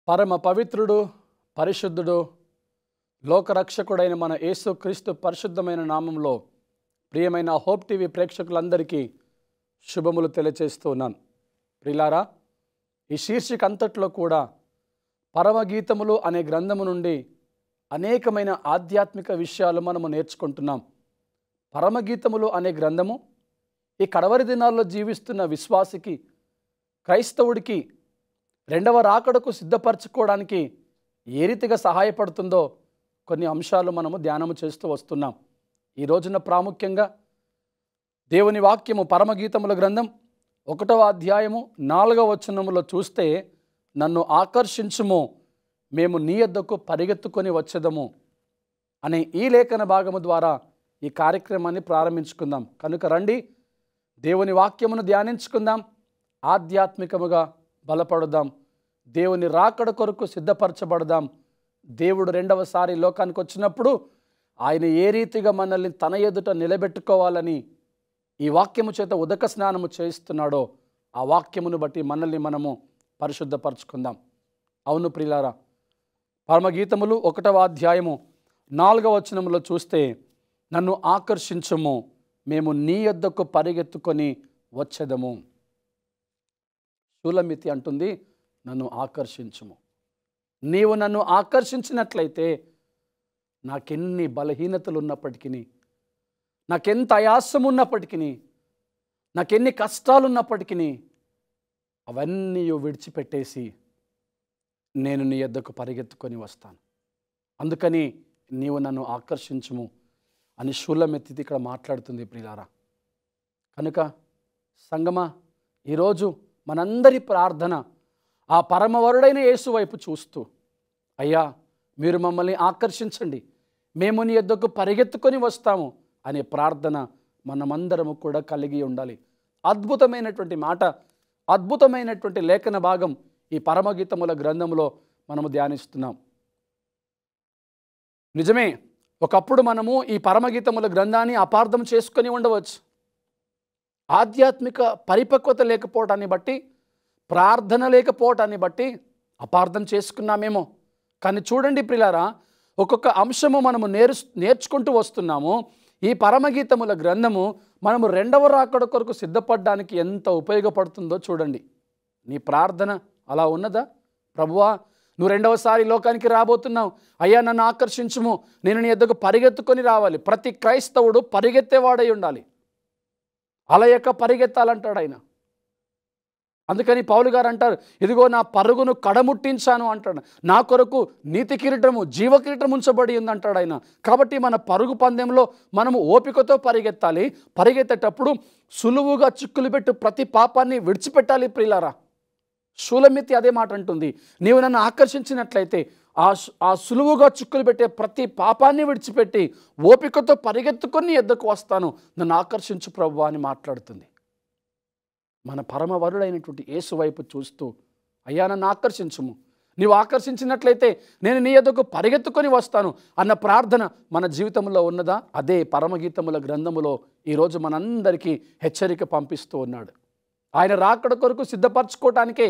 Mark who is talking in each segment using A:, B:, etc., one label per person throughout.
A: పరమ పవిత్రుడు పరిశుద్ధుడు లోకరక్షకుడైన మన యేసుక్రీస్తు పరిశుద్ధమైన నామంలో ప్రియమైన హోప్ టీవీ ప్రేక్షకులందరికీ శుభములు తెలియజేస్తూ ఉన్నాను. ప్రియులారా, ఈ శీర్షిక అంతట్లో కూడా పరమగీతములు అనే గ్రంథము నుండి అనేకమైన ఆధ్యాత్మిక విషయాలు మనము నేర్చుకుంటున్నాం. పరమగీతములు అనే గ్రంథము ఈ కడవరి దినాల్లో జీవిస్తున్న విశ్వాసికి, క్రైస్తవుడికి రెండవ రాకడకు సిద్ధపరచుకోవడానికి ఏ రీతిగా సహాయపడుతుందో కొన్ని అంశాలు మనము ధ్యానము చేస్తూ వస్తున్నాం. ఈ రోజున ప్రాముఖ్యంగా దేవుని వాక్యము పరమగీతముల గ్రంథం 1వ అధ్యాయము 4వ వచనములో చూస్తే, నన్ను ఆకర్షించుము, మేము నీ యొద్దకు పరిగెత్తుకొని వచ్చేదము అనే ఈ లేఖన భాగము ద్వారా ఈ కార్యక్రమాన్ని ప్రారంభించుకుందాం. కనుక రండి, దేవుని వాక్యమును ధ్యానించుకుందాం, ఆధ్యాత్మికముగా బలపడదాం, దేవుని రాకడ కొరకు సిద్ధపరచబడదాం. దేవుడు రెండవసారి లోకానికి వచ్చినప్పుడు ఆయన ఏ రీతిగా మనల్ని తన ఎదుట నిలబెట్టుకోవాలని ఈ వాక్యము చేత ఉదక స్నానము చేయిస్తున్నాడో ఆ వాక్యమును బట్టి మనల్ని మనము పరిశుద్ధపరచుకుందాం. అవును ప్రియులారా, పరమగీతములు 1వ అధ్యాయము 4వ వచనములో చూస్తే, నన్ను ఆకర్షించుము, మేము నీ యొద్దకు పరిగెత్తుకొని వచ్చేదము. షూలమితి అంటుంది, నన్ను ఆకర్షించుము. నీవు నన్ను ఆకర్షించినట్లయితే నాకెన్ని బలహీనతలు ఉన్నప్పటికీ, నాకెంత ఆయాసం ఉన్నప్పటికీ, నాకెన్ని కష్టాలు ఉన్నప్పటికీ అవన్నీ విడిచిపెట్టేసి నేను నీ యొద్దకు పరిగెత్తుకొని వస్తాను. అందుకని నీవు నన్ను ఆకర్షించుము అని షూలమెత్తి ఇక్కడ మాట్లాడుతుంది ప్రియులారా. కనుక సంగమా, ఈరోజు మనందరి ప్రార్థన ఆ పరమవరుడైన యేసు వైపు చూస్తూ, అయ్యా మీరు మమ్మల్ని ఆకర్షించండి, మేము నీ యొద్దకు పరిగెత్తుకొని వస్తాము అనే ప్రార్థన మనమందరము కూడా కలిగి ఉండాలి. అద్భుతమైనటువంటి మాట, అద్భుతమైనటువంటి లేఖన భాగం ఈ పరమగీతముల గ్రంథంలో మనము ధ్యానిస్తున్నాం. నిజమే, ఒకప్పుడు మనము ఈ పరమగీతముల గ్రంథాన్ని అపార్థం చేసుకొని ఉండవచ్చు. ఆధ్యాత్మిక పరిపక్వత లేకపోవటాన్ని బట్టి, ప్రార్థన లేకపోవటాన్ని బట్టి అపార్థం చేసుకున్నామేమో. కానీ చూడండి ప్రియులారా, ఒక్కొక్క అంశము మనము నేర్చుకుంటూ వస్తున్నాము. ఈ పరమగీతముల గ్రంథము మనము రెండవ రాకడ కొరకు సిద్ధపడడానికి ఎంత ఉపయోగపడుతుందో చూడండి. నీ ప్రార్థన అలా ఉన్నదా? ప్రభువా, నువ్వు రెండవసారి లోకానికి రాబోతున్నావు, అయ్యా నన్ను ఆకర్షించుము, నేను నీ యొద్దకు పరిగెత్తుకొని రావాలి. ప్రతి క్రైస్తవుడు పరిగెత్తేవాడై ఉండాలి, అలయక పరిగెత్తాలంటాడు ఆయన. అందుకని పౌలు గారు అంటారు, ఇదిగో నా పరుగును కడముట్టించాను అంటాడు. నా కొరకు నీతి కిరీటము, జీవ కిరీటం ఉంచబడి ఉందంటాడు ఆయన. కాబట్టి మన పరుగు పందెంలో మనము ఓపికతో పరిగెత్తాలి. పరిగెత్తేటప్పుడు సులువుగా చిక్కులు పెట్టు ప్రతి పాపాన్ని విడిచిపెట్టాలి ప్రియులారా. షూలమితి అదే మాట అంటుంది, నీవు నన్ను ఆకర్షించినట్లయితే ఆ సులువుగా చిక్కులు పెట్టే ప్రతి పాపాన్ని విడిచిపెట్టి ఓపికతో పరిగెత్తుకొని ఎద్దకు వస్తాను, నన్ను ఆకర్షించు ప్రభువా అని మాట్లాడుతుంది. మన పరమవరుడైనటువంటి యేసు వైపు చూస్తూ, అయ్యా నన్ను ఆకర్షించుము, నీవు ఆకర్షించినట్లయితే నేను నీ యొద్దకు పరిగెత్తుకొని వస్తాను అన్న ప్రార్థన మన జీవితంలో ఉన్నదా? అదే పరమగీతముల గ్రంథములో ఈరోజు మనందరికీ హెచ్చరిక పంపిస్తూ ఉన్నాడు. ఆయన రాకడ కొరకు సిద్ధపరచుకోవటానికే,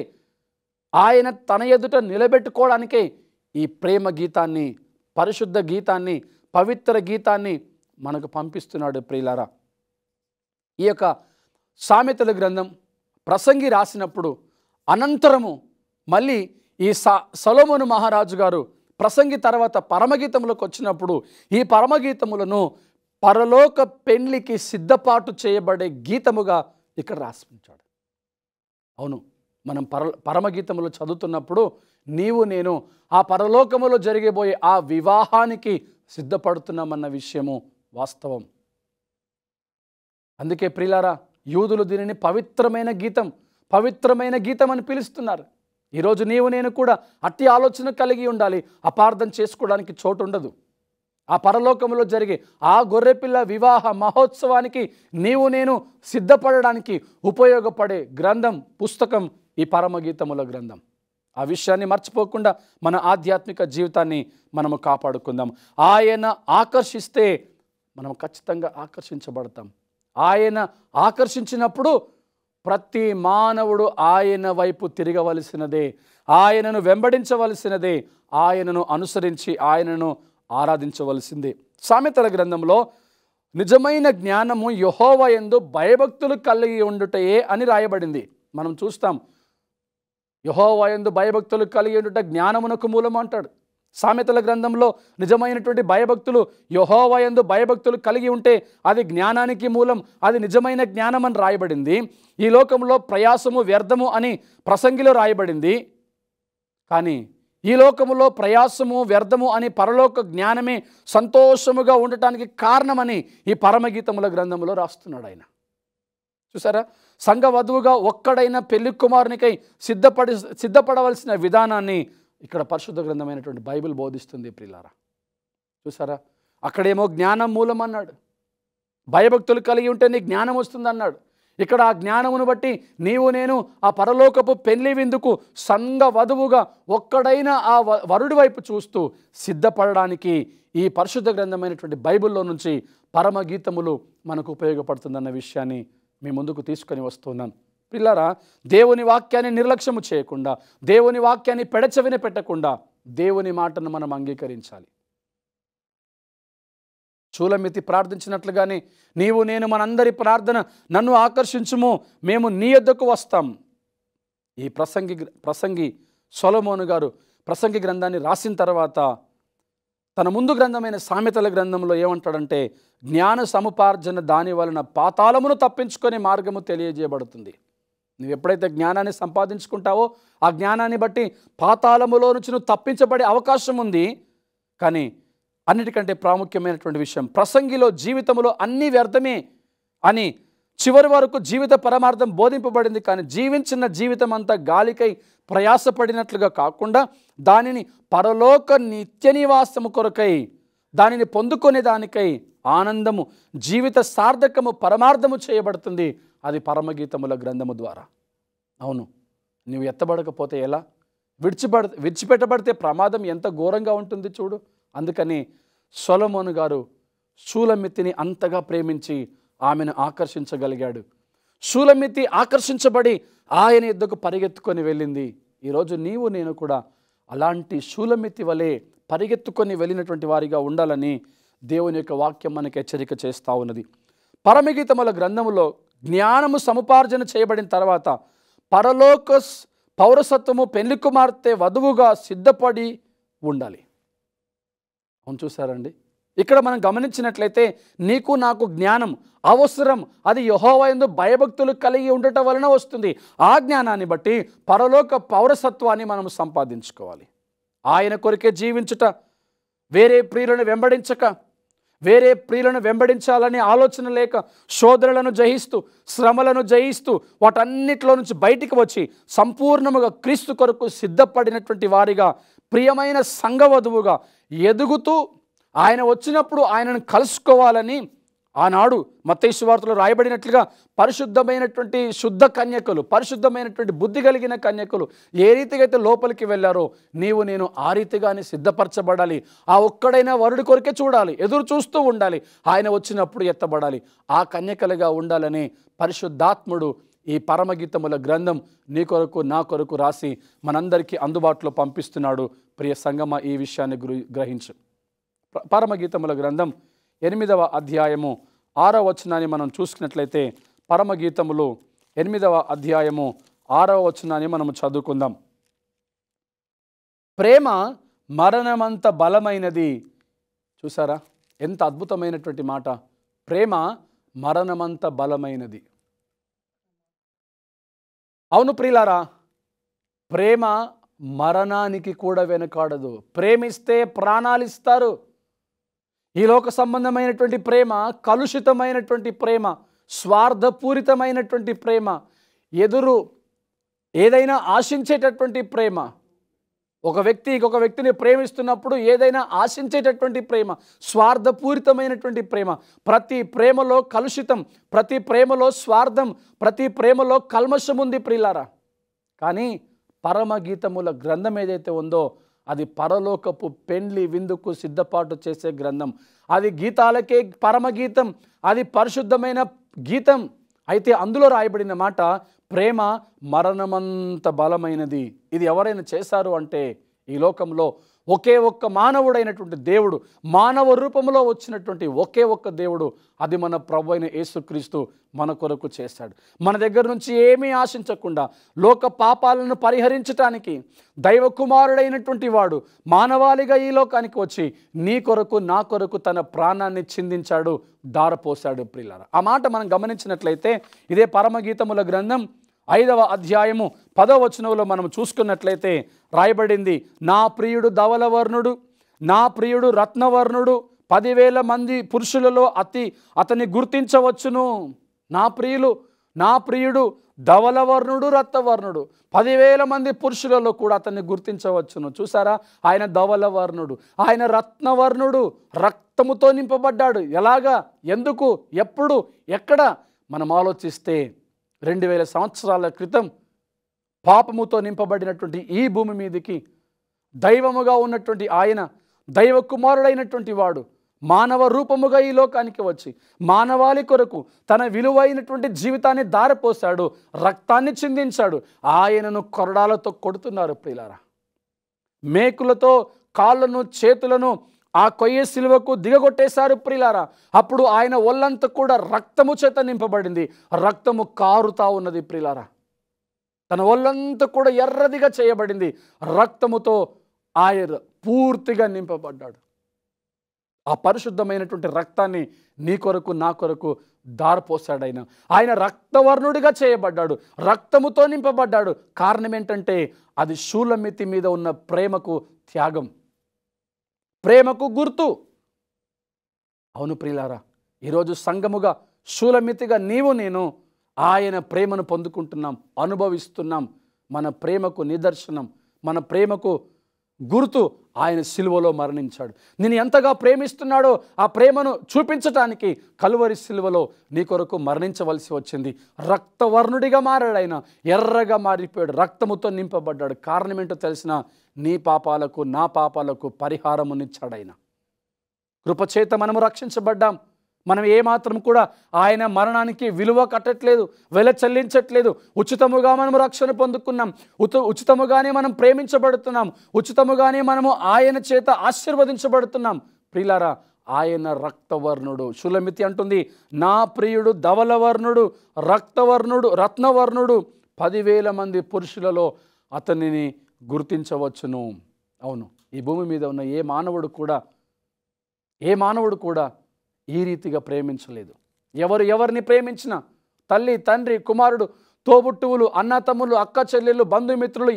A: ఆయన తన ఎదుట నిలబెట్టుకోవడానికే ఈ ప్రేమ గీతాన్ని, పరిశుద్ధ గీతాన్ని, పవిత్ర గీతాన్ని మనకు పంపిస్తున్నాడు ప్రియులారా. ఈ యొక్క సామెతల గ్రంథం ప్రసంగి రాసినప్పుడు అనంతరము మళ్ళీ ఈ సొలొమోను మహారాజు గారు ప్రసంగి తర్వాత పరమగీతములకు వచ్చినప్పుడు ఈ పరమగీతములను పరలోక పెండ్లికి సిద్ధపాటు చేయబడే గీతముగా ఇక్కడ రాసించాడు. అవును, మనం పరమగీతములు చదువుతున్నప్పుడు నీవు నేను ఆ పరలోకములో జరిగబోయే ఆ వివాహానికి సిద్ధపడుతున్నామన్న విషయము వాస్తవం. అందుకే ప్రియులారా, యూదులు దీనిని పవిత్రమైన గీతం, పవిత్రమైన గీతం అని పిలుస్తున్నారు. ఈరోజు నీవు నేను కూడా అట్టి ఆలోచన కలిగి ఉండాలి. అపార్థం చేసుకోవడానికి చోటు ఉండదు. ఆ పరలోకంలో జరిగే ఆ గొర్రెపిల్ల వివాహ మహోత్సవానికి నీవు నేను సిద్ధపడడానికి ఉపయోగపడే గ్రంథం, పుస్తకం ఈ పరమగీతముల గ్రంథం. ఆ విషయాన్ని మర్చిపోకుండా మన ఆధ్యాత్మిక జీవితాన్ని మనము కాపాడుకుందాం. ఆయన ఆకర్షిస్తే మనం ఖచ్చితంగా ఆకర్షించబడతాం. ఆయన ఆకర్షించినప్పుడు ప్రతి మానవుడు ఆయన వైపు తిరగవలసినదే, ఆయనను వెంబడించవలసినదే, ఆయనను అనుసరించి ఆయనను ఆరాధించవలసిందే. సామెతల గ్రంథంలో నిజమైన జ్ఞానము యెహోవా యందు భయభక్తులు కలిగి ఉండుటయే అని రాయబడింది. మనం చూస్తాం, యెహోవా యందు భయభక్తులు కలిగి ఉండుట జ్ఞానమునకు మూలం అంటాడు. సామెతల గ్రంథంలో నిజమైనటువంటి భయభక్తులు, యెహోవా యందు భయభక్తులు కలిగి ఉంటే అది జ్ఞానానికి మూలం, అది నిజమైన జ్ఞానం అని రాయబడింది. ఈ లోకంలో ప్రయాసము వ్యర్థము అని ప్రసంగిలో రాయబడింది. కానీ ఈ లోకములో ప్రయాసము వ్యర్థము అని పరలోక జ్ఞానమే సంతోషముగా ఉండటానికి కారణమని ఈ పరమగీతముల గ్రంథంలో రాస్తున్నాడు ఆయన. చూసారా, సంఘ వధువుగా ఒక్కడైన పెళ్లి కుమారునికై సిద్ధపడవలసిన విధానాన్ని ఇక్కడ పరిశుద్ధ గ్రంథమైనటువంటి బైబిల్ బోధిస్తుంది ప్రియులారా. చూసారా, అక్కడేమో జ్ఞానం మూలం అన్నాడు, భయభక్తులు కలిగి ఉంటే నీ జ్ఞానం వస్తుంది అన్నాడు. ఇక్కడ ఆ జ్ఞానమును బట్టి నీవు నేను ఆ పరలోకపు పెళ్లి విందుకు సంఘ వధువుగా ఒక్కడైన ఆ వరుడి వైపు చూస్తూ సిద్ధపడడానికి ఈ పరిశుద్ధ గ్రంథమైనటువంటి బైబిల్లో నుంచి పరమగీతములు మనకు ఉపయోగపడుతుందన్న విషయాన్ని మీ ముందుకు తీసుకొని వస్తున్నాను. పిల్లరా, దేవుని వాక్యాన్ని నిర్లక్ష్యము చేయకుండా, దేవుని వాక్యాన్ని పెడచెవిన పెట్టకుండా దేవుని మాటను మనం అంగీకరించాలి. షూలమితి ప్రార్థించినట్లుగానే నీవు నేను మనందరి ప్రార్థన నన్ను ఆకర్షించుము, మేము నీ యొద్దకు వస్తాం. ఈ ప్రసంగి సొలొమోను గారు ప్రసంగి గ్రంథాన్ని రాసిన తర్వాత తన ముందు గ్రంథమైన సామెతల గ్రంథంలో ఏమంటాడంటే, జ్ఞాన సముపార్జన దాని వలన పాతాళమును తప్పించుకునే మార్గము తెలియజేయబడుతుంది. నువ్వు ఎప్పుడైతే జ్ఞానాన్ని సంపాదించుకుంటావో ఆ జ్ఞానాన్ని బట్టి పాతాళములో నుంచి నువ్వు తప్పించబడే అవకాశం ఉంది. కానీ అన్నిటికంటే ప్రాముఖ్యమైనటువంటి విషయం, ప్రసంగిలో జీవితంలో అన్నీ వ్యర్థమే అని చివరి వరకు జీవిత పరమార్థం బోధింపబడింది. కానీ జీవించిన జీవితం అంతా గాలికై ప్రయాసపడినట్లుగా కాకుండా దానిని పరలోక నిత్య నివాసము కొరకై, దానిని పొందుకునే దానికై ఆనందము, జీవిత సార్థకము, పరమార్థము చేయబడుతుంది. అది పరమగీతముల గ్రంథము ద్వారా. అవును, నువ్వు ఎత్తబడకపోతే ఎలా? విడిచిపెట్టబడితే ప్రమాదం ఎంత ఘోరంగా ఉంటుంది చూడు. అందుకని సొలొమోను గారు షూలమితిని అంతగా ప్రేమించి ఆమెను ఆకర్షించగలిగాడు. షూలమితి ఆకర్షించబడి ఆయన యొద్దకు పరిగెత్తుకొని వెళ్ళింది. ఈరోజు నీవు నేను కూడా అలాంటి షూలమితి వలె పరిగెత్తుకొని వెళ్ళినటువంటి వారిగా ఉండాలని దేవుని యొక్క వాక్యం మనకు హెచ్చరిక చేస్తూ ఉన్నది. పరమగీతముల గ్రంథములో జ్ఞానము సముపార్జన చేయబడిన తర్వాత పరలోక పౌరసత్వము పెళ్లి కుమార్తె వధువుగా సిద్ధపడి ఉండాలి. అవును, చూసారండి, ఇక్కడ మనం గమనించినట్లయితే నీకు నాకు జ్ఞానం అవసరం. అది యెహోవా యందు భయభక్తులు కలిగి ఉండటం వలన వస్తుంది. ఆ జ్ఞానాన్ని బట్టి పరలోక పౌరసత్వాన్ని మనం సంపాదించుకోవాలి. ఆయన కొరికే జీవించుట, వేరే ప్రియులను వెంబడించక, వేరే ప్రియులను వెంబడించాలనే ఆలోచన లేక శోధనలను జయిస్తూ, శ్రమలను జయిస్తూ, వాటన్నిటిలో నుంచి బయటికి వచ్చి సంపూర్ణముగా క్రీస్తు కొరకు సిద్ధపడినటువంటి వారిగా, ప్రియమైన సంఘవధువుగా ఎదుగుతూ ఆయన వచ్చినప్పుడు ఆయనను కలుసుకోవాలని ఆనాడు మత్తయి సువార్తలో రాయబడినట్లుగా పరిశుద్ధమైనటువంటి శుద్ధ కన్యకలు, పరిశుద్ధమైనటువంటి బుద్ధి కలిగిన కన్యకలు ఏ రీతిగా అయితే లోపలికి వెళ్ళారో నీవు నేను ఆ రీతిగానే సిద్ధపరచబడాలి. ఆ ఒక్కడైనా వరుడి కొరకే చూడాలి, ఎదురు చూస్తూ ఉండాలి, ఆయన వచ్చినప్పుడు ఎత్తబడాలి. ఆ కన్యకలుగా ఉండాలని పరిశుద్ధాత్ముడు ఈ పరమగీతముల గ్రంథం నీ కొరకు నా కొరకు రాసి మనందరికీ అందుబాటులో పంపిస్తున్నాడు. ప్రియ సంగమ, ఈ విషయాన్ని గ్రహించు. పరమగీతముల గ్రంథం 8వ అధ్యాయము 6వ వచనాన్ని మనం చూసుకున్నట్లయితే, పరమగీతములు 8వ అధ్యాయము 6వ వచనాన్ని మనం చదువుకుందాం. ప్రేమ మరణమంత బలమైనది. చూసారా, ఎంత అద్భుతమైనటువంటి మాట. ప్రేమ మరణమంత బలమైనది. అవును ప్రియులారా, ప్రేమ మరణానికి కూడా వెనుకాడదు. ప్రేమిస్తే ప్రాణాలు ఇస్తారు. ఈ లోక సంబంధమైనటువంటి ప్రేమ కలుషితమైనటువంటి ప్రేమ, స్వార్థపూరితమైనటువంటి ప్రేమ, ఎదురు ఏదైనా ఆశించేటటువంటి ప్రేమ. ఒక వ్యక్తి ఇంకొక వ్యక్తిని ప్రేమిస్తున్నప్పుడు ఏదైనా ఆశించేటటువంటి ప్రేమ, స్వార్థపూరితమైనటువంటి ప్రేమ. ప్రతి ప్రేమలో కలుషితం, ప్రతి ప్రేమలో స్వార్థం, ప్రతి ప్రేమలో కల్మషం ఉంది ప్రియులారా. కానీ పరమగీతముల గ్రంథం ఏదైతే ఉందో అది పరలోకపు పెండ్లి విందుకు సిద్ధపాటు చేసే గ్రంథం. అది గీతాలకే పరమగీతం, అది పరిశుద్ధమైన గీతం. అయితే అందులో రాయబడిన మాట ప్రేమ మరణమంత బలమైనది. ఇది ఎవరైనా చేశారు అంటే ఈ లోకంలో ఒకే ఒక్క మానవుడైనటువంటి దేవుడు, మానవ రూపంలో వచ్చినటువంటి ఒకే ఒక్క దేవుడు, అది మన ప్రభు అయిన యేసుక్రీస్తు మన కొరకు చేశాడు. మన దగ్గర నుంచి ఏమీ ఆశించకుండా లోక పాపాలను పరిహరించటానికి దైవ కుమారుడైనటువంటి వాడు మానవాళిగా ఈ లోకానికి వచ్చి నీ కొరకు నా కొరకు తన ప్రాణాన్ని చిందించాడు, దారపోశాడు. ప్రియులారా, ఆ మాట మనం గమనించినట్లయితే ఇదే పరమగీతముల గ్రంథం 5వ అధ్యాయము 10వ వచనంలో మనం చూసుకున్నట్లయితే రాయబడింది, నా ప్రియుడు ధవలవర్ణుడు, నా ప్రియుడు రత్నవర్ణుడు, 10,000 మంది పురుషులలో అతన్ని గుర్తించవచ్చును. నా ప్రియుడు ధవలవర్ణుడు, రత్నవర్ణుడు, 10,000 మంది పురుషులలో కూడా అతన్ని గుర్తించవచ్చును. చూసారా, ఆయన ధవలవర్ణుడు, ఆయన రత్నవర్ణుడు, రక్తముతో నింపబడ్డాడు. ఎలాగా, ఎందుకు, ఎప్పుడు, ఎక్కడ మనం ఆలోచిస్తే 2000 సంవత్సరాల క్రితం పాపముతో నింపబడినటువంటి ఈ భూమి మీదకి దైవముగా ఉన్నటువంటి ఆయన, దైవ కుమారుడైనటువంటి వాడు మానవ రూపముగా ఈ లోకానికి వచ్చి మానవాళి కొరకు తన విలువైనటువంటి జీవితాన్ని దారపోశాడు, రక్తాన్ని చిందించాడు. ఆయనను కొరడాలతో కొడుతున్నారు ప్రియులారా, మేకులతో కాళ్ళను చేతులను ఆ కొయ్య సిలువకు దిగగొట్టేశారు ప్రియులారా. అప్పుడు ఆయన ఒళ్ళంతా కూడా రక్తము చేత నింపబడింది, రక్తము కారుతా ఉన్నది ప్రియులారా. తన ఒళ్ళంతా కూడా ఎర్రదిగా చేయబడింది, రక్తముతో ఆయన పూర్తిగా నింపబడ్డాడు. ఆ పరిశుద్ధమైనటువంటి రక్తాన్ని నీ కొరకు నా కొరకు దారపోసాడు. ఆయన రక్తవర్ణుడిగా చేయబడ్డాడు, రక్తముతో నింపబడ్డాడు. కారణం ఏంటంటే అది షూలమితి మీద ఉన్న ప్రేమకు త్యాగం, ప్రేమకు గుర్తు. అవును ప్రియులారా, ఈరోజు సంఘముగా షూలమితిగా నీవు నేను ఆయన ప్రేమను పొందుకుంటున్నాం, అనుభవిస్తున్నాం. మన ప్రేమకు నిదర్శనం, మన ప్రేమకు గుర్తు ఆయన సిలువలో మరణించాడు. నేను ఎంతగా ప్రేమిస్తున్నాడో ఆ ప్రేమను చూపించటానికి కలువరి సిలువలో నీ కొరకు మరణించవలసి వచ్చింది. రక్తవర్ణుడిగా మారాడు ఆయన, ఎర్రగా మారిపోయాడు, రక్తముతో నింపబడ్డాడు. కారణం ఏంటో తెలిసిన, నీ పాపాలకు నా పాపాలకు పరిహారమునిచ్చాడు ఆయన. కృపచేత మనము రక్షించబడ్డాం. మనం ఏమాత్రం కూడా ఆయన మరణానికి విలువ కట్టట్లేదు, వెల చెల్లించట్లేదు. ఉచితముగా మనం రక్షణ పొందుకున్నాం, ఉచితముగానే మనం ప్రేమించబడుతున్నాం, ఉచితముగానే మనము ఆయన చేత ఆశీర్వదించబడుతున్నాం. ప్రియులారా, ఆయన రక్తవర్ణుడు. షూలమితి అంటుంది, నా ప్రియుడు ధవలవర్ణుడు, రత్నవర్ణుడు, 10,000 మంది పురుషులలో అతనిని గుర్తించవచ్చును. అవును, ఈ భూమి మీద ఉన్న ఏ మానవుడు కూడా ఈ రీతిగా ప్రేమించలేదు. ఎవరిని ప్రేమించినా, తల్లి, తండ్రి, కుమారుడు, తోబుట్టువులు, అన్న తమ్ముళ్ళు, అక్క చెల్లెళ్ళు, బంధుమిత్రులు,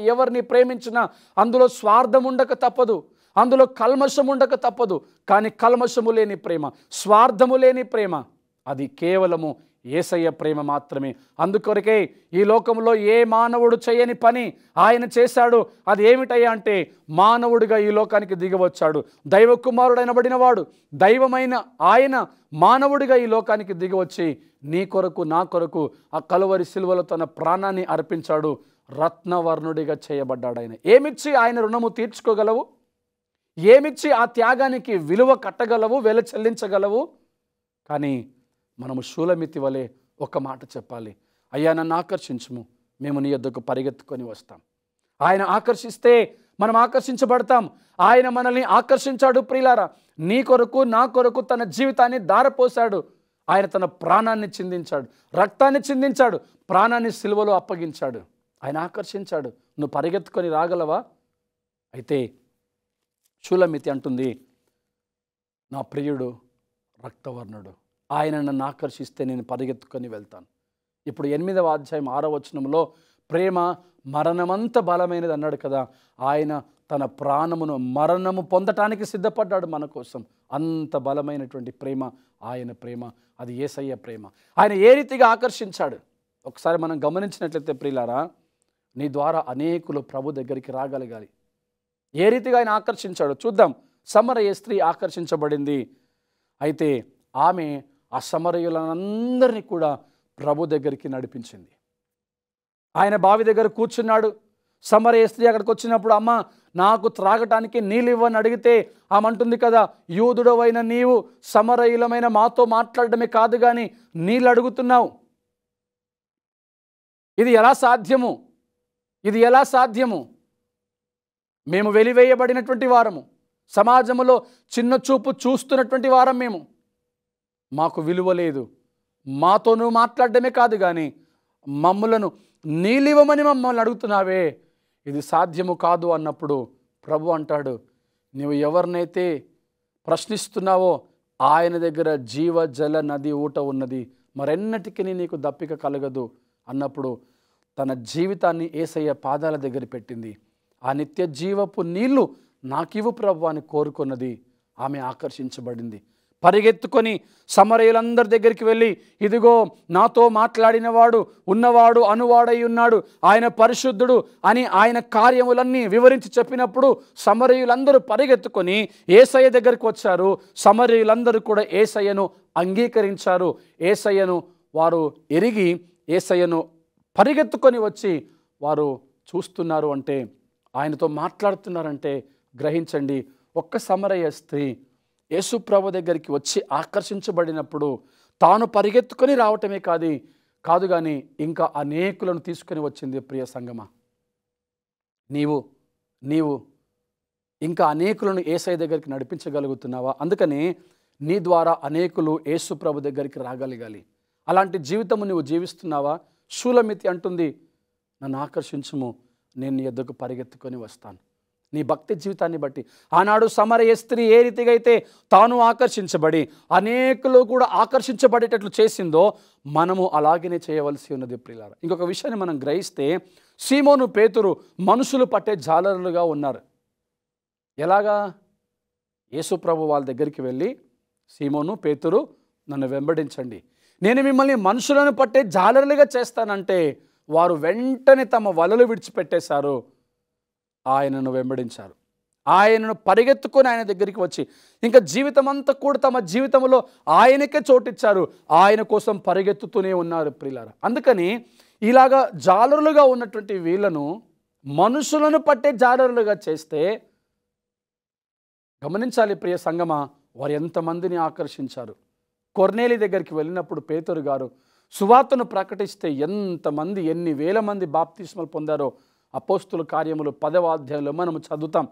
A: ఎవరిని ప్రేమించినా అందులో స్వార్థం ఉండక తప్పదు, అందులో కల్మషం ఉండక తప్పదు. కానీ కల్మషము లేని ప్రేమ, స్వార్థము లేని ప్రేమ, అది కేవలము యేసయ్య ప్రేమ మాత్రమే. అందుకొరకే ఈ లోకంలో ఏ మానవుడు చేయని పని ఆయన చేశాడు. అది ఏమిటయ్యా అంటే, మానవుడిగా ఈ లోకానికి దిగివచ్చాడు. దైవ కుమారుడైనబడిన వాడు, దైవమైన ఆయన మానవుడిగా ఈ లోకానికి దిగివచ్చి నీ కొరకు నా కొరకు ఆ కలువరి సిలువలో తన ప్రాణాన్ని అర్పించాడు. రత్నవర్ణుడిగా చేయబడ్డాడు ఆయన. ఏమిచ్చి ఆయన రుణము తీర్చుకోగలవు? ఏమిచ్చి ఆ త్యాగానికి విలువ కట్టగలవు, వెల చెల్లించగలవు? కానీ మనము షూలమితి వలె ఒక మాట చెప్పాలి, అయ్యా నన్ను ఆకర్షించుము, మేము నీ యొద్దకు పరిగెత్తుకొని వస్తాం. ఆయన ఆకర్షిస్తే మనం ఆకర్షించబడతాం. ఆయన మనల్ని ఆకర్షించాడు ప్రియులారా. నీ కొరకు నా కొరకు తన జీవితాన్ని దారపోశాడు. ఆయన తన ప్రాణాన్ని చిందించాడు, రక్తాన్ని చిందించాడు, ప్రాణాన్ని సిలువలో అప్పగించాడు. ఆయన ఆకర్షించాడు. నువ్వు పరిగెత్తుకొని రాగలవా? అయితే షూలమితి అంటుంది, నా ప్రియుడు రక్తవర్ణుడు, ఆయన నన్ను ఆకర్షిస్తే నేను పరిగెత్తుకొని వెళ్తాను. ఇప్పుడు 8వ అధ్యాయం 6వ వచనంలో ప్రేమ మరణమంత బలమైనది అన్నాడు కదా. ఆయన తన ప్రాణమును మరణము పొందటానికి సిద్ధపడ్డాడు మన కోసం. అంత బలమైనటువంటి ప్రేమ ఆయన ప్రేమ, అది యేసయ్య ప్రేమ. ఆయన ఏ రీతిగా ఆకర్షించాడు ఒకసారి మనం గమనించినట్లయితే ప్రియులారా, నీ ద్వారా అనేకులు ప్రభు దగ్గరికి రాగలగాలి. ఏ రీతిగా ఆయన ఆకర్షించాడో చూద్దాం. సమరయ స్త్రీ ఆకర్షించబడింది. అయితే ఆమె ఆ సమరయులందరినీ కూడా ప్రభు దగ్గరికి నడిపించింది. ఆయన బావి దగ్గర కూర్చున్నాడు. సమరయ స్త్రీ అక్కడికి వచ్చినప్పుడు, అమ్మ నాకు త్రాగటానికి నీళ్ళు ఇవ్వని అడిగితే ఆమె అంటుంది కదా, యూదుడవైన నీవు సమరయులమైన మాతో మాట్లాడడమే కాదు కానీ నీళ్ళు అడుగుతున్నావు. ఇది ఎలా సాధ్యము? ఇది ఎలా సాధ్యము? మేము వెలివేయబడినటువంటి వారము, సమాజంలో చిన్న చూపు చూస్తున్నటువంటి వారం మేము. మాకు విలువ లేదు. మాతోనూ మాట్లాడడమే కాదు కానీ మమ్మలను నీలివ్వమని మమ్మల్ని అడుగుతున్నావే, ఇది సాధ్యము కాదు అన్నప్పుడు ప్రభు అంటాడు, నువ్వు ఎవరినైతే ప్రశ్నిస్తున్నావో ఆయన దగ్గర జీవ జల నది ఊట ఉన్నది, మరెన్నటికీ నీకు దప్పిక కలగదు అన్నప్పుడు తన జీవితాన్ని యేసయ్య పాదాల దగ్గర పెట్టింది. ఆ నిత్య జీవపు నీళ్లు నాకివ్వు ప్రభు అని కోరుకున్నది. ఆమె ఆకర్షించబడింది. పరిగెత్తుకొని సమరయులందరి దగ్గరికి వెళ్ళి, ఇదిగో నాతో మాట్లాడినవాడు ఉన్నవాడు అనువాడై ఉన్నాడు, ఆయన పరిశుద్ధుడు అని ఆయన కార్యములన్నీ వివరించి చెప్పినప్పుడు సమరయులందరూ పరిగెత్తుకొని యేసయ్య దగ్గరికి వచ్చారు. సమరయులందరూ కూడా యేసయ్యను అంగీకరించారు. యేసయ్యను వారు ఎరిగి యేసయ్యను పరిగెత్తుకొని వచ్చి వారు చూస్తున్నారు అంటే, ఆయనతో మాట్లాడుతున్నారంటే గ్రహించండి. ఒక్క సమరయ స్త్రీ యేసు ప్రభు దగ్గరికి వచ్చి ఆకర్షించబడినప్పుడు తాను పరిగెత్తుకొని రావటమే కాదు కానీ ఇంకా అనేకులను తీసుకొని వచ్చింది. ప్రియ సంగమా, నీవు ఇంకా అనేకులను యేసయ్య దగ్గరికి నడిపించగలుగుతున్నావా? అందుకని నీ ద్వారా అనేకులు యేసు ప్రభు దగ్గరికి రాగలగాలి. అలాంటి జీవితము నువ్వు జీవిస్తున్నావా? షూలమితి అంటుంది, నన్ను ఆకర్షించుము, నేను నీ యొద్దకు పరిగెత్తుకొని వస్తాను. నీ భక్తి జీవితాన్ని బట్టి ఆనాడు సమరయ స్త్రీ ఏ రీతిగా అయితే తాను ఆకర్షించబడి అనేకులు కూడా ఆకర్షించబడేటట్లు చేసిందో మనము అలాగనే చేయవలసి ఉన్నది. ప్రియులారా, ఇంకొక విషయాన్ని మనం గ్రహిస్తే, సీమోను పేతురు మనుషులు పట్టే జాలరులుగా ఉన్నారు. ఎలాగా? యేసు ప్రభు వాళ్ళ దగ్గరికి వెళ్ళి, సీమోను పేతురు నన్ను వెంబడించండి, నేను మిమ్మల్ని మనుషులను పట్టే జాలరులుగా చేస్తానంటే వారు వెంటనే తమ వలలు విడిచిపెట్టేశారు, ఆయనను వెంబడించారు. ఆయనను పరిగెత్తుకొని ఆయన దగ్గరికి వచ్చి ఇంకా జీవితం అంతా కూడా తమ జీవితంలో ఆయనకే చోటిచ్చారు. ఆయన కోసం పరిగెత్తుతూనే ఉన్నారు. ప్రియులారా, అందుకని ఇలాగా జాలరులుగా ఉన్నటువంటి వీళ్ళను మనుషులను పట్టే జాలరులుగా చేస్తే గమనించాలి ప్రియ సంగమా, వారు ఎంతమందిని ఆకర్షించారు. కొర్నేలి దగ్గరికి వెళ్ళినప్పుడు పేతురు గారు సువార్తను ప్రకటిస్తే ఎంతమంది, ఎన్ని వేల మంది బాప్తిస్మలు పొందారో అపోస్తుల కార్యములు 10వ అధ్యాయంలో మనము చదువుతాం.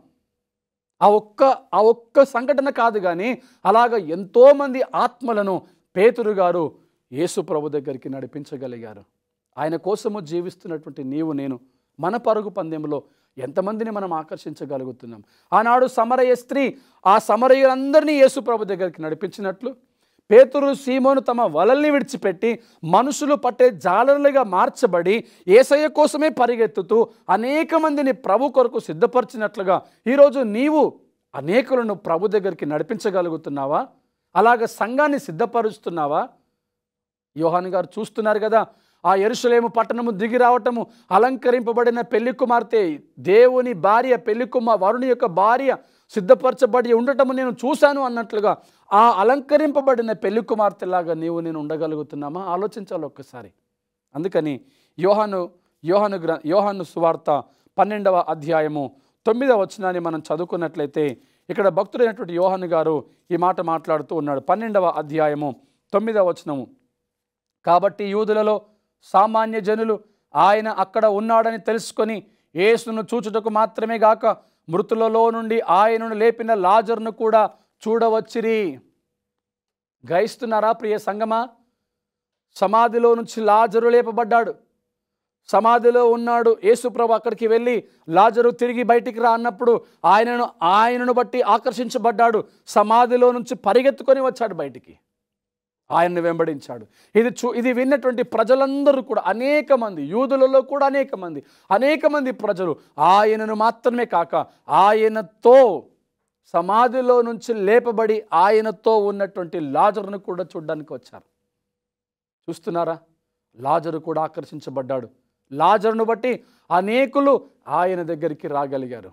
A: ఆ ఒక్క సంఘటన కాదు కానీ అలాగ ఎంతోమంది ఆత్మలను పేతురు గారు యేసు ప్రభు దగ్గరికి నడిపించగలిగారు. ఆయన కోసము జీవిస్తున్నటువంటి నీవు నేను మన పరుగు పందెంలో ఎంతమందిని మనం ఆకర్షించగలుగుతున్నాం? ఆనాడు సమరయ స్త్రీ ఆ సమరయులందరినీ యేసు ప్రభు దగ్గరికి నడిపించినట్లు పేతురు సీమోను తమ వలల్ని విడిచిపెట్టి మనుషులు పట్టే జాలరులుగా మార్చబడి యేసయ్య కోసమే పరిగెత్తుతూ అనేక మందిని ప్రభు కొరకు సిద్ధపరిచినట్లుగా ఈరోజు నీవు అనేకులను ప్రభు దగ్గరికి నడిపించగలుగుతున్నావా? అలాగ సంఘాన్ని సిద్ధపరుస్తున్నావా? యోహాను గారు చూస్తున్నారు కదా, ఆ యెరూషలేము పట్టణము దిగి రావటము, అలంకరింపబడిన పెళ్లి కుమార్తె, దేవుని భార్య, వరుని యొక్క భార్య సిద్ధపరచబడి ఉండటము నేను చూశాను అన్నట్లుగా ఆ అలంకరింపబడిన పెళ్లి కుమార్తెలాగా నేను ఉండగలుగుతున్నామా? ఆలోచించాలి ఒక్కసారి. అందుకని యోహాను సువార్త 12వ అధ్యాయము 9వ వచనాన్ని మనం చదువుకున్నట్లయితే ఇక్కడ భక్తుడైనటువంటి యోహాను గారు ఈ మాట మాట్లాడుతూ ఉన్నాడు. 12వ అధ్యాయము 9వ వచనము, కాబట్టి యూదులలో సామాన్య జనులు ఆయన అక్కడ ఉన్నాడని తెలుసుకొని యేసును చూచుటకు మాత్రమే గాక మృతులలో నుండి ఆయనను లేపిన లాజరును కూడా చూడవచ్చిరి. గ్రహిస్తున్నారా ప్రియ సంగమా? సమాధిలో నుంచి లాజరు లేపబడ్డాడు. సమాధిలో ఉన్నాడు యేసుప్రభు. అక్కడికి వెళ్ళి లాజరు తిరిగి బయటికి రా అన్నప్పుడు ఆయనను బట్టి ఆకర్షించబడ్డాడు. సమాధిలో నుంచి పరిగెత్తుకొని వచ్చాడు బయటికి, ఆయన్ని వెంబడించాడు. ఇది విన్నటువంటి ప్రజలందరూ కూడా అనేక మంది, యూదులలో కూడా అనేక మంది ప్రజలు ఆయనను మాత్రమే కాక ఆయనతో సమాధిలో నుంచి లేపబడి ఆయనతో ఉన్నటువంటి లాజరును కూడా చూడడానికి వచ్చారు. చూస్తున్నారా? లాజరు కూడా ఆకర్షించబడ్డాడు. లాజరును బట్టి అనేకులు ఆయన దగ్గరికి రాగలిగారు.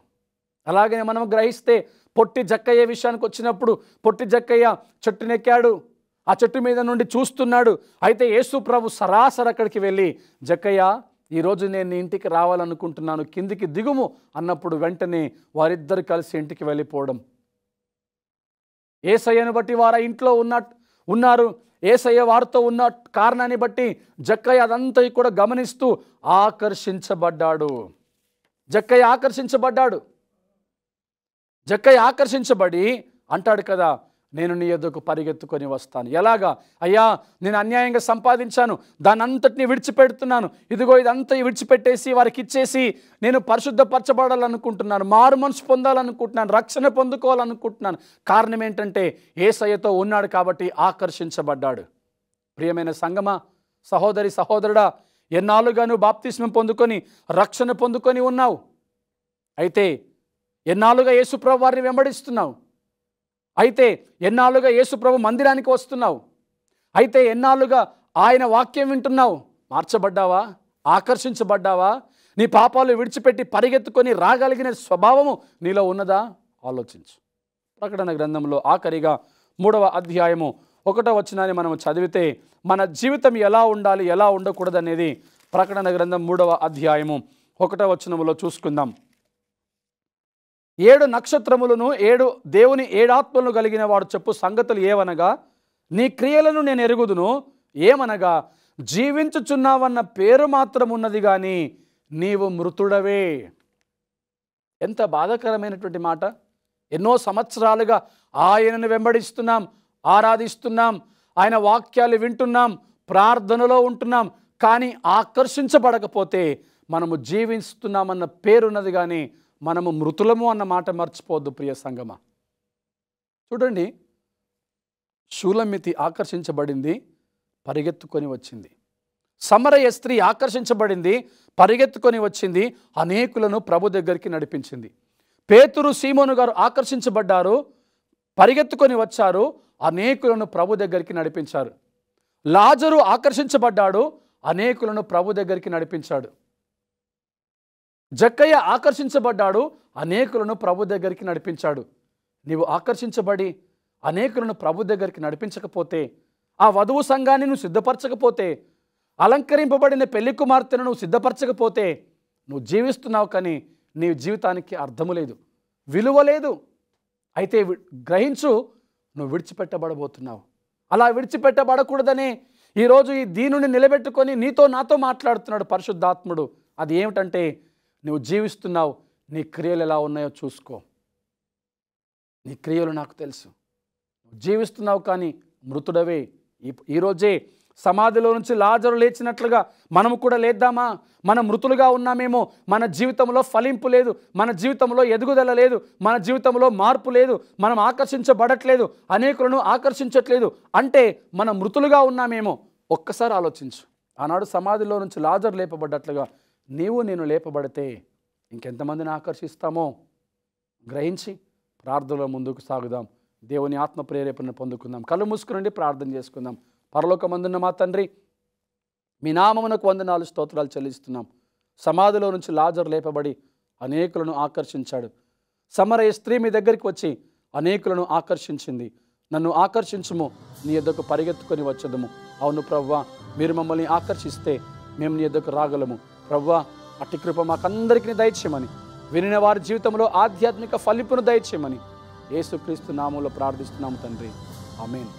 A: అలాగనే మనం గ్రహిస్తే పొట్టి జక్కయ్య విషయానికి వచ్చినప్పుడు పొట్టి జక్కయ్య చెట్టునెక్కాడు. ఆ చెట్టు మీద నుండి చూస్తున్నాడు. అయితే యేసు ప్రభు సరాసరి అక్కడికి వెళ్ళి, జక్కయ్య ఈరోజు నేను నీ ఇంటికి రావాలనుకుంటున్నాను, కిందికి దిగుము అన్నప్పుడు వెంటనే వారిద్దరు కలిసి ఇంటికి వెళ్ళిపోవడం. యేసయ్యను బట్టి వారు ఇంట్లో ఉన్నారు. యేసయ్య వారితో ఉన్న కారణాన్ని బట్టి జక్కయ్య అదంతా కూడా గమనిస్తూ ఆకర్షించబడ్డాడు. జక్కయ్య ఆకర్షించబడి అంటాడు కదా, నేను నీ యొద్దకు పరిగెత్తుకొని వస్తాను. ఎలాగా? అయ్యా, నేను అన్యాయంగా సంపాదించాను, దాని అంతటిని విడిచిపెడుతున్నాను, ఇదిగో ఇదంతా విడిచిపెట్టేసి వారికి ఇచ్చేసి నేను పరిశుద్ధపరచబడాలనుకుంటున్నాను, మారు మనసు పొందాలనుకుంటున్నాను, రక్షణ పొందుకోవాలనుకుంటున్నాను. కారణం ఏంటంటే యేసయ్యతో ఉన్నాడు కాబట్టి ఆకర్షించబడ్డాడు. ప్రియమైన సంగమా, సహోదరి సహోదరుడా, ఎన్నాళ్ళుగా నువ్వు బాప్తిస్మం పొందుకొని రక్షణ పొందుకొని ఉన్నావు. అయితే ఎన్నాళ్ళుగా యేసుప్రభు వారిని వెంబడిస్తున్నావు. అయితే ఎన్నాళ్ళుగా యేసుప్రభు మందిరానికి వస్తున్నావు. అయితే ఎన్నాళ్ళుగా ఆయన వాక్యం వింటున్నావు. మార్చబడ్డావా? ఆకర్షించబడ్డావా? నీ పాపాలు విడిచిపెట్టి పరిగెత్తుకొని రాగలిగిన స్వభావము నీలో ఉన్నదా? ఆలోచించు. ప్రకటన గ్రంథంలో ఆఖరిగా 3వ అధ్యాయము 1వ వచనాన్ని మనం చదివితే మన జీవితం ఎలా ఉండాలి, ఎలా ఉండకూడదు అనేది ప్రకటన గ్రంథం 3వ అధ్యాయము 1వ వచనములో చూసుకుందాం. 7 నక్షత్రములను 7 దేవుని 7 ఆత్మలను కలిగిన వాడు చెప్పు సంగతులు ఏవనగా, నీ క్రియలను నేను ఎరుగుదును. ఏమనగా, జీవించుచున్నావన్న పేరు మాత్రం ఉన్నది కానీ నీవు మృతుడవే. ఎంత బాధాకరమైనటువంటి మాట. ఎన్నో సంవత్సరాలుగా ఆయనను వెంబడిస్తున్నాం, ఆరాధిస్తున్నాం, ఆయన వాక్యాలు వింటున్నాం, ప్రార్థనలో ఉంటున్నాం. కానీ ఆకర్షించబడకపోతే మనము జీవిస్తున్నామన్న పేరున్నది కానీ మనము మృతులము అన్న మాట మర్చిపోవద్దు ప్రియ సంగమా. చూడండి, షూలమ్మితి ఆకర్షించబడింది, పరిగెత్తుకొని వచ్చింది. సమరయ స్త్రీ ఆకర్షించబడింది, పరిగెత్తుకొని వచ్చింది, అనేకులను ప్రభు దగ్గరికి నడిపించింది. పేతురు, సీమోను గారు ఆకర్షించబడ్డారు, పరిగెత్తుకొని వచ్చారు, అనేకులను ప్రభు దగ్గరికి నడిపించారు. లాజరు ఆకర్షించబడ్డాడు, అనేకులను ప్రభు దగ్గరికి నడిపించాడు. జక్కయ్య ఆకర్షించబడ్డాడు, అనేకులను ప్రభు దగ్గరికి నడిపించాడు. నీవు ఆకర్షించబడి అనేకులను ప్రభు దగ్గరికి నడిపించకపోతే, ఆ వధువు సంఘాన్ని నువ్వు సిద్ధపరచకపోతే, అలంకరింపబడిన పెళ్లి కుమార్తెను నువ్వు సిద్ధపరచకపోతే నువ్వు జీవిస్తున్నావు కానీ నీ జీవితానికి అర్థము లేదు, విలువ లేదు. అయితే గ్రహించు, నువ్వు విడిచిపెట్టబడబోతున్నావు. అలా విడిచిపెట్టబడకూడదని ఈరోజు ఈ దీనుని నిలబెట్టుకొని నీతో నాతో మాట్లాడుతున్నాడు పరిశుద్ధాత్ముడు. అది ఏమిటంటే, నువ్వు జీవిస్తున్నావు, నీ క్రియలు ఎలా ఉన్నాయో చూసుకో. నీ క్రియలు నాకు తెలుసు. నువ్వు జీవిస్తున్నావు కానీ మృతుడవే. ఈరోజే సమాధిలో నుంచి లాజరు లేచినట్లుగా మనము కూడా లేద్దామా? మనం మృతులుగా ఉన్నామేమో, మన జీవితంలో ఫలింపు లేదు, మన జీవితంలో ఎదుగుదల లేదు, మన జీవితంలో మార్పు లేదు, మనం ఆకర్షించబడట్లేదు, అనేకులను ఆకర్షించట్లేదు అంటే మనం మృతులుగా ఉన్నామేమో. ఒక్కసారి ఆలోచించు. ఆనాడు సమాధిలో నుంచి లాజరు లేపబడ్డట్లుగా నీవు నేను లేపబడితే ఇంకెంతమందిని ఆకర్షిస్తామో గ్రహించి ప్రార్థనలో ముందుకు సాగుదాం. దేవుని ఆత్మ ప్రేరేపణ పొందుకుందాం. కళ్ళు మూసుకునండి, ప్రార్థన చేసుకుందాం. పరలోకమందున్న మా తండ్రి, మీ నామమునకు వందనాలు, స్తోత్రాలు చెల్లిస్తున్నాం. సమాధిలో నుంచి లాజరు లేపబడి అనేకులను ఆకర్షించాడు. సమరయ స్త్రీ మీ దగ్గరికి వచ్చి అనేకులను ఆకర్షించింది. నన్ను ఆకర్షించుము, నీ యొద్దకు పరిగెత్తుకొని వచ్చదము. అవును ప్రభువా, మీరు మమ్మల్ని ఆకర్షిస్తే మేము నీ యొద్దకు రాగలము. ప్రభువా, అట్టి కృప మాకందరికీ దయచేయమని, వినిన వారి జీవితంలో ఆధ్యాత్మిక ఫలింపును దయచేయమని యేసుక్రీస్తు నామములో ప్రార్థిస్తున్నాము తండ్రి. ఆమేన్.